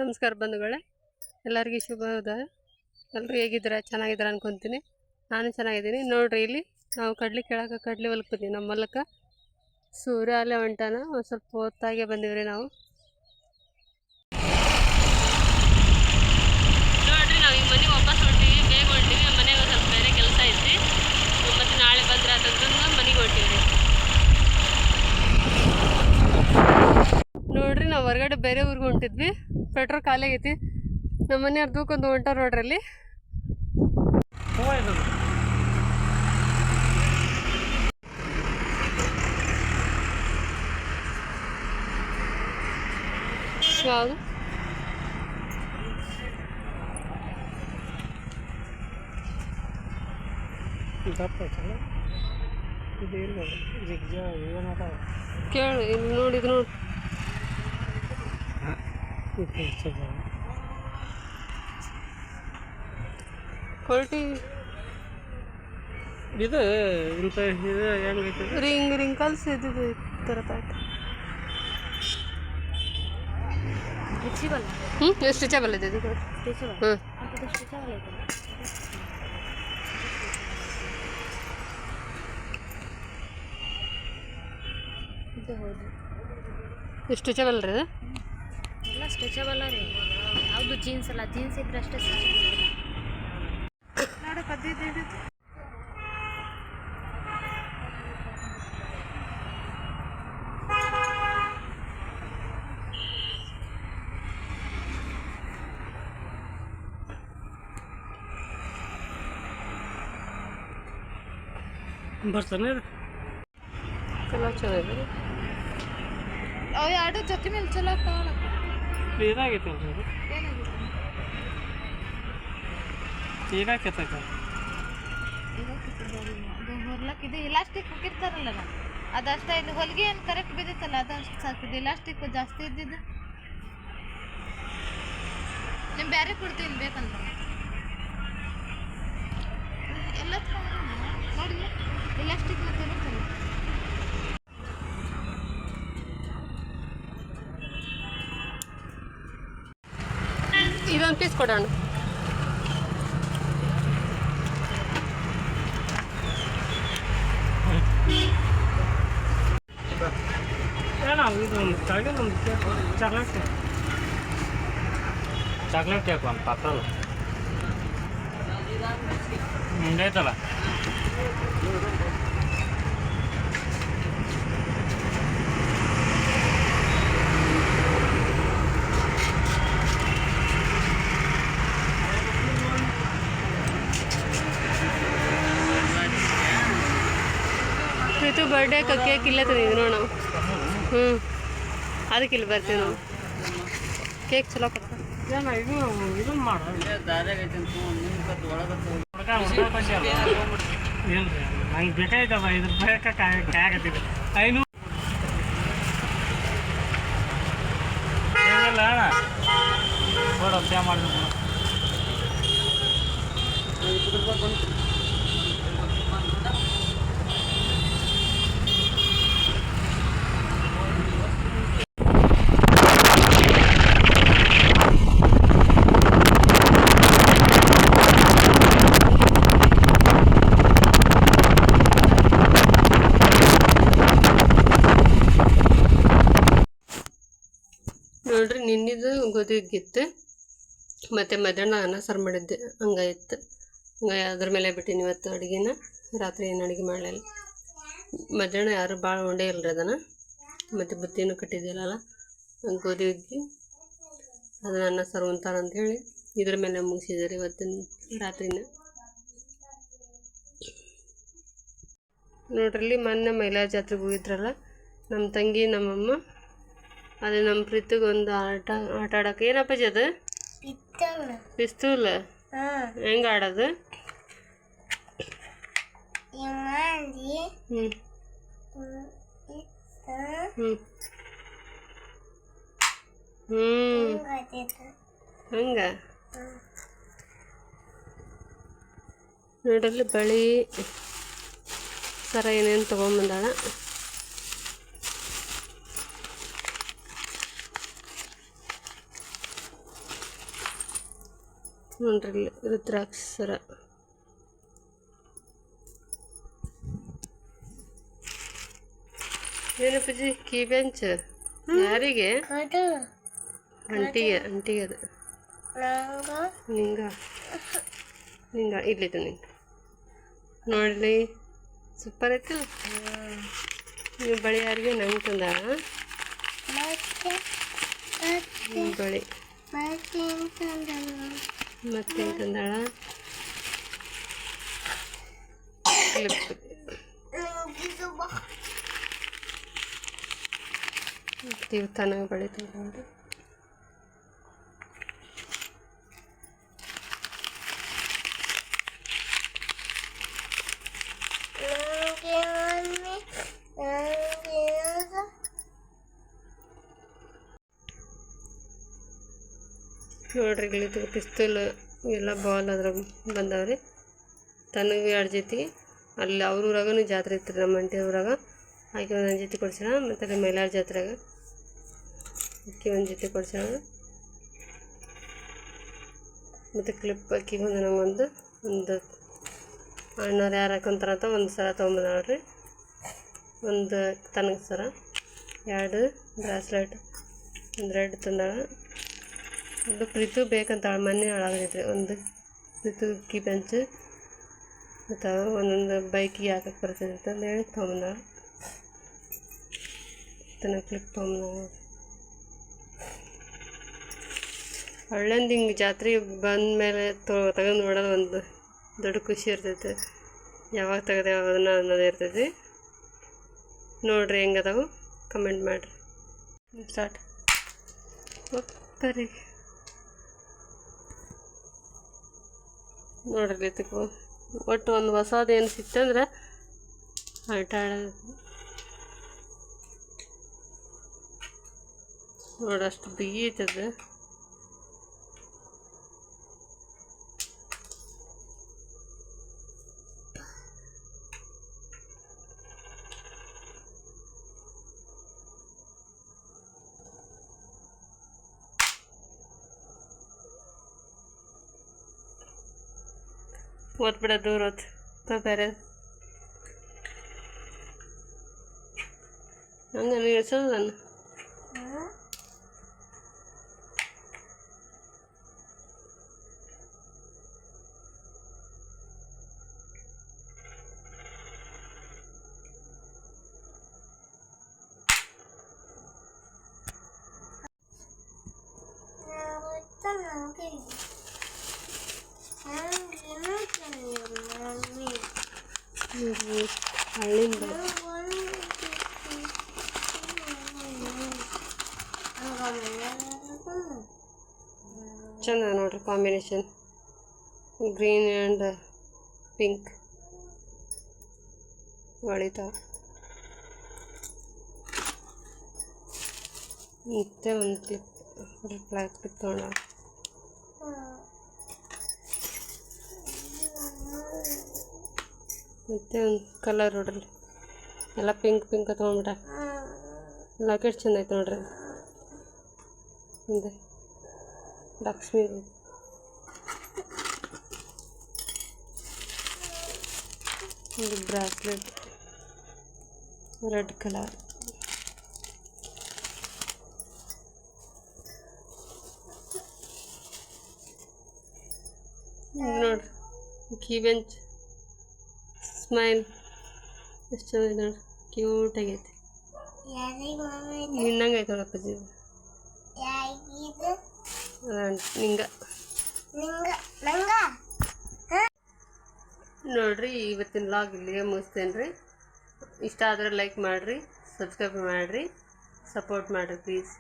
ನಮಸ್ಕಾರ ಬಂಧುಗಳೇ, ಎಲ್ಲರಿಗೂ ಶುಭೋದಯ. ಎಲ್ಲರೂ ಹೇಗಿದ್ದೀರಾ? ಚೆನ್ನಾಗಿದ್ದೀರಾ ಅನ್ಕೊತೀನಿ. ನಾನು ಚೆನ್ನಾಗಿದ್ದೀನಿ. ನೋಡ್ರಿ, ಇಲ್ಲಿ ನಾವು ಕಡ್ಲಿ ಕೇಳಕ್ಕೆ ಕಡ್ಲಿ ಹೊಲಕ್ಕೆ ಬಂದೀವಿ. ನಮ್ಮ ಹೊಲಕ್ಕೆ ಸೂರ್ಯ ಅಲ್ಲೇ ಹೊಂಟಾನ. ಒಂದು ಸ್ವಲ್ಪ ಹೊತ್ತಾಗೆ ಬಂದೀವ್ರಿ ನಾವು. ನೋಡ್ರಿ, ನಾವು ಈ ಮನೆಗೆ ವಾಪಸ್ ಹೊಂಟೀವಿ. ಬೇಗ ಹೊಂಟೀವಿ. ನಮ್ಮ ಮನೆಗೆ ಸ್ವಲ್ಪ ಬೇರೆ ಕೆಲಸ ಐತಿ. ಮತ್ತು ನಾಳೆ ಬಂದ್ರೆ ಅಂತಂದ್ರೆ ಮನೆಗೆ ಹೊಂಟೀವಿ. ನೋಡ್ರಿ, ನಾವು ಹೊರಗಡೆ ಬೇರೆ ಊರಿಗೆ ಹೊಂಟಿದ್ವಿ. ಪೆಟ್ರೋಲ್ ಖಾಲಿ ಆಗೈತಿ. ನಮ್ಮ ಮನೆಯವ್ರು ದೂಕೊಂದು ಹೊಂಟಾರ ನೋಡ್ರಲ್ಲಿ. ಯಾವುದು ಕೇಳು, ಇಲ್ಲಿ ನೋಡಿದ್ರು ಕ್ವಾಲಿಟಿ ಇದು ಇಂಥ ಇದು ಹೆಂಗೈತೆ? ರಿಂಕಲ್ಸ್ ಇದ್ದಿದ್ದು ಥರ ಪ್ಯಾಟ್. ಸ್ಟ್ರೆಚಬಲ್ ಇದೆ ಇದು. ಸ್ಟ್ರೆಚಬಲ್ ರೀ ಇದು? ಎಲ್ಲ ಸ್ಟ್ರೆಚಬಲ್ಲ ರೀ. ಯಾವುದು ಜೀನ್ಸ್ ಅಲ್ಲ, ಜೀನ್ಸ್ ಇದ್ರೆ ಅಷ್ಟೇ ನೋಡಿ. ಪದ್ಧತಿ ಬರ್ತಾನೆ ಎಲ್ಲ ಚೆನ್ನಾಗಿದೆ. ಅವು ಎರಡು ಜೊತೆ ಮೇಲೆ ಚಲೋ ಆಗ್ತಾವಲ್ಲ. ಇದಾಗೈತೆ ಅಲ್ರಿ ಅದು? ಈಗ ಕೆತ್ತಕ ಅದು ಹೊರ್ಲಕ್ಕೆ ಇದು ಇಲಾಸ್ಟಿಕ್ ಹಾಕಿರ್ತಾರಲ್ಲ, ಅದಷ್ಟೇ. ಇದು ಹೊಲಿಗೆ ಏನು ಕರೆಕ್ಟ್ ಬಿದ್ದಿತ್ತಲ್ಲ, ಅದು ಅಷ್ಟು ಸಾಕಿದ್ದು. ಇಲಾಸ್ಟಿಕ್ ಜಾಸ್ತಿ ಇದ್ದಿದ್ದು ನಿಮ್ಮ ಬೇರೆ ಕೊಡ್ತೀನಿ ಬೇಕಂದ್ರೆ. ಎಲ್ಲ ನೋಡಿ, ಇಲಾಸ್ಟಿಕ್ ಮತ್ತೆ ಇರುತ್ತಲ್ಲ. ಇದೊಂದು ಪೀಸ್ ಕೊಡೋಣ. ಇದೊಂದು ಕೆಳಗೆ ಒಂದು ಚಾಕ್ಲೇಟ್ ಕೇಕ್ ಒಂದು ಪಾತ್ರಲ್ಲ ಹಿಂಗೈತಲ್ಲ. ಪ್ರೀತು ಬರ್ಡೇ ಕೇಕ್ ಇಲ್ಲೇ ತಂದಿದ್ವಿ ನೋಡಿ ನಾವು. ಅದಕ್ಕೆ ಇಲ್ಲಿ ಬರ್ತೀವಿ ನಾವು. ಕೇಕ್ ಚಲೋ ಕೊಡ್ತಾರೆ. ಇದನ್ನ ಮಾಡು. ಏನು ರೀ, ನಂಗೆ ಬೇಕಾಯ್ತವ. ಇದ್ರ ಬೇಕಾ ಕಾಯಾಗತ್ತಿದೆ 500 ಹೇಗಲ್ಲ ಅಣ್ಣ ಕೊಡ ಪೇ ಮಾಡಿದ್ರು. ನೋಡ್ರಿ, ನಿನ್ನಿದು ಗೋಧಿ ಹಿಟ್ಟಿತ್ತು ಮತ್ತು ಮಧ್ಯಾಹ್ನ ಅನ್ನ ಸಾರು ಮಾಡಿದ್ದೆ. ಹಂಗಾಯ್ತು. ಹಂಗಾಗಿ ಅದ್ರ ಮೇಲೆ ಬಿಟ್ಟಿನಿ ಇವತ್ತು ಅಡುಗೆನ. ರಾತ್ರಿ ಏನು ಅಡುಗೆ ಮಾಡಲಿಲ್ಲ. ಮಧ್ಯಾಹ್ನ ಯಾರು ಭಾಳ ಉಂಡೆ ಇಲ್ಲರಿ ಅದನ್ನು. ಮತ್ತು ಬುತ್ತಿನೂ ಕಟ್ಟಿದ್ದಿಲ್ಲಲ್ಲ, ಗೋಧಿ ಹುಗ್ಗಿ ಅದನ್ನು ಅನ್ನ ಸಾರು ಉಂತಾರಂಥೇಳಿ ಇದ್ರ ಮೇಲೆ ಮುಗಿಸಿದ್ದಾರೆ ಇವತ್ತಿನ ರಾತ್ರಿನ. ನೋಡ್ರಲ್ಲಿ, ಮೊನ್ನೆ ಮಹಿಳಾ ಜಾತ್ರೆಗೆ ಹೋಗಿದ್ರಲ್ಲ ನಮ್ಮ ತಂಗಿ ನಮ್ಮಮ್ಮ. ಅದು ನಮ್ಮ ಪ್ರೀತಿಗೆ ಒಂದು ಆಟ ಆಡೋಕೆ. ಏನಪ್ಪಾಜಿ ಅದು? ಪಿಸ್ತೂಲ್. ಹೆಂಗೆ ಆಡೋದು? ಹಂಗ ನೋಡ್ರಲ್ಲಿ, ಬಳಿ ಸರ ಏನೇನು ತೊಗೊಂಬಂದಾಳ. ನೋಡ್ರಿ ಇಲ್ಲಿ ರುದ್ರಾಕ್ಷ ಸರ. ಏನಪ್ಪಜಿ ಕೀ ಬೆಂಚ್ ಯಾರಿಗೆ? ಅಂಟಿಗೆ ಅದು ನಿಂಗ ಇಲ್ಲಿದ್ದು ನಿಂಗೆ ನೋಡಲಿ ಸೂಪರ್ ಐತಿ. ನೀವು ಬಳಿ ಯಾರಿಗೆ ನಂಗೆ ತಂದ ಬಳಿ ಮತ್ತೆ ತಂದಾಳ ಕ್ಲಿಪ್ ತನಗೆ ಬಳಿ ತಂದ. ನೋಡ್ರಿ ಇಲ್ಲಿದ್ದು ಪಿಸ್ತೂಲ್ ಎಲ್ಲ ಬಾಲ್ ಅದ್ರಾಗ ಬಂದವ್ರಿ. ತನಗೆ 2 ಜೊತೆ ಅಲ್ಲಿ ಅವ್ರ ಊರಾಗೂ ಜಾತ್ರೆ ಇತ್ತು ನಮ್ಮ ಅಂಟಿ ಊರಾಗ. ಆಕೆ ಒಂದೊಂದು ಜೊತೆ ಕೊಡ್ಸ್ಯಾಳ. ಮತ್ತು ಅಲ್ಲಿ ಮೈಲಾರ ಜಾತ್ರೆಗ ಅಕ್ಕಿ ಒಂದು ಜೊತೆ ಕೊಡ್ಸ್ಯಾಳ. ಮತ್ತು ಕ್ಲಿಪ್ ಅಕ್ಕಿಗೆ ಒಂದು ನಂಗೊಂದು ಅಣ್ಣವ್ರು ಯಾರು ಹಾಕೊಂತಾರಂತ ಒಂದು ಸರ ತೊಗೊಂಬಂದಾಳ್ರಿ. ಒಂದು ತನಗೆ ಸರ, 2 ಬ್ರಾಸ್ಲೆಟ್, ಒಂದು ರೆಡ್ ತಂದಾಳ. ಒಂದು ಪ್ರೀತು ಬೇಕಂತಾಳೆ, ಮೊನ್ನೆ ಹಾಳಾಗೈತ್ರಿ. ಒಂದು ಪ್ರೀತು ಕೀ ಬೆಂಚ್ ಮತ್ತು ಒಂದೊಂದು ಬೈಕಿಗೆ ಹಾಕಕ್ಕೆ ಬರ್ತದೆ ಅಂತಂದು ಹೇಳಿ ತೊಗೊಂಬಂದಾಳ. ತನ್ನ ಕ್ಲಿಪ್ ತೊಗೊಂಬಂದಾಳ. ಹಳ್ಳಿಂದ ಹಿಂಗೆ ಜಾತ್ರೆ ಬಂದ ಮೇಲೆ ತಗೊಂಡು ನೋಡೋದು ಒಂದು ದೊಡ್ಡ ಖುಷಿ ಇರ್ತೈತೆ. ಯಾವಾಗ ತೆಗೆದೇವ ಅದನ್ನು ಅನ್ನೋದೇ ಇರ್ತೈತಿ. ನೋಡಿರಿ ಹೆಂಗದಾವು ಕಮೆಂಟ್ ಮಾಡಿರಿ. ಸ್ಟಾರ್ಟ್ ಬರ್ರಿ ನೋಡ್ರಿ. ಒಟ್ಟು ಒಂದು ಹೊಸದು ಏನು ಸಿಕ್ತಂದ್ರೆ ಆಟ ಆಡೋದು ನೋಡಿ. ಅಷ್ಟು ಬಿಗಿ ಐತದ. ಓದ್ಬಿಡ ದೂರ ಹೊತ್ತು ಬೇರೆ ಹಂಗೆ ಇಳಿಸೋದು ನಾನು. ಹಳ್ಳಿಂದ ಚಂದ ನೋಡ್ರಿ ಕಾಂಬಿನೇಷನ್, ಗ್ರೀನ್ ಆ್ಯಂಡ್ ಪಿಂಕ್ ಹೊಳಿತಾವ. ಮತ್ತೆ ಒಂದು ಕ್ಲಿಪ್ ಬ್ಲ್ಯಾಕ್ ಕ್ಲಿಪ್ ತೊಗೊಂಡ. ಮತ್ತು ಒಂದು ಕಲರ್ ನೋಡ್ರಿ ಎಲ್ಲ ಪಿಂಕ್ ತೊಗೊಂಡ್ಬಿಟ್ಟ. ಲಾಕೆಟ್ ಚೆಂದ ಐತೆ ನೋಡ್ರಿ. ಮುಂದೆ ಲಕ್ಷ್ಮಿ ಒಂದು ಬ್ರಾಸ್ಲೆಟ್ ರೆಡ್ ಕಲರ್. ನೋಡ್ರಿ ಕೀ ಬೆಂಚ್ ಸ್ಮೈಲ್ ಎಷ್ಟು ಚೆನ್ನಾಗಿದೆ ನೋಡ್ರಿ. ಕ್ಯೂಟ್ ಆಗೈತಿ. ನಿನ್ನಂಗೆ ಐತೆ ನೋಡಪ್ಪಾಜಿ. ನಿಂಗ ನೋಡ್ರಿ ಇವತ್ತಿನ ವ್ಲಾಗ್ ಇಲ್ಲಿಗೆ ಮುಗಿಸ್ತೇನೆ ರೀ. ಇಷ್ಟ ಆದರೆ ಲೈಕ್ ಮಾಡಿರಿ, ಸಬ್ಸ್ಕ್ರೈಬ್ ಮಾಡಿರಿ, ಸಪೋರ್ಟ್ ಮಾಡಿರಿ ಪ್ಲೀಸ್.